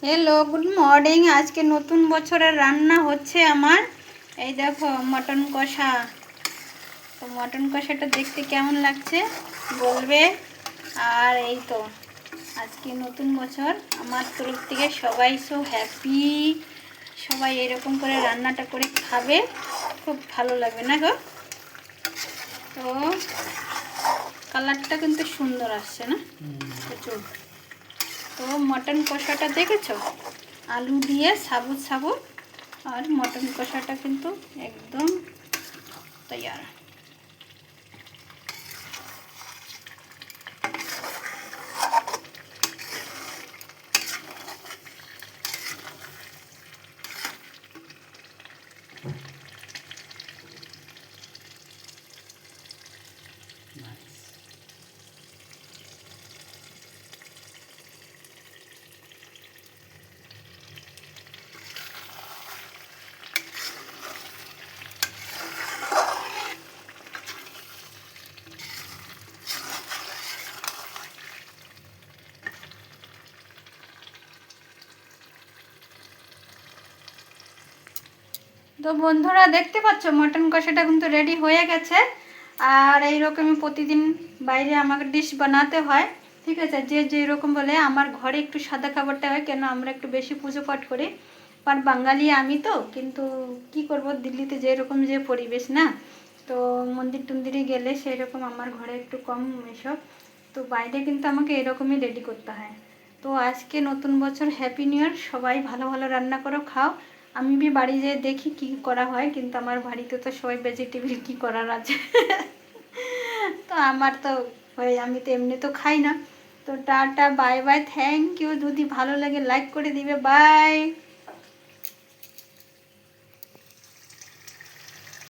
Hello good morning. आज के नतून बछरेर रान्ना होच्छे आमार এই দেখো মটন কষা। তো মটন কষাটা দেখতে কেমন লাগছে বলবে। আর এই তো আজকে নতুন বছর, আমার তরফ থেকে সবাই সো হ্যাপি। সবাই এরকম করে রান্নাটা করে খাবে, খুব ভালো লাগবে না গো। তো কালারটা কিন্তু সুন্দর আসছে না প্রচুর। তো মটন কষাটা দেখেছো, আলু দিয়ে সাবুত সাবুত, আর মটন কষাটা কিন্তু একদম তৈয়ার। তো বন্ধুরা দেখতে পাচ্ছ মটন কষাটা কিন্তু রেডি হয়ে গেছে। আর এইরকমই প্রতিদিন বাইরে আমাকে ডিশ বানাতে হয়, ঠিক আছে। যে যেরকম বলে, আমার ঘরে একটু সাদা খাবারটা হয়, কেন আমরা একটু বেশি পুজো পাঠ করি। আর বাঙালি আমি তো, কিন্তু কি করব, দিল্লিতে যেরকম যে পরিবেশ না, তো মন্দির টন্দিরে গেলে সেই রকম আমার ঘরে একটু কম এসব। তো বাইরে কিন্তু আমাকে এরকমই রেডি করতে হয়। তো আজকে নতুন বছর, হ্যাপি নিউ ইয়ার। সবাই ভালো ভালো রান্না করো, খাও। আমি বাড়ি যেয়ে দেখি কি করা হয়, কিন্তু আমার বাড়িতে তো সবাই ভেজিটেবল কি করার আছে। তো আমার তো আমি তো এমনি তো খাই না। তো tata, bye bye, thank you. যদি ভালো লাগে লাইক করে দিবে, বাই।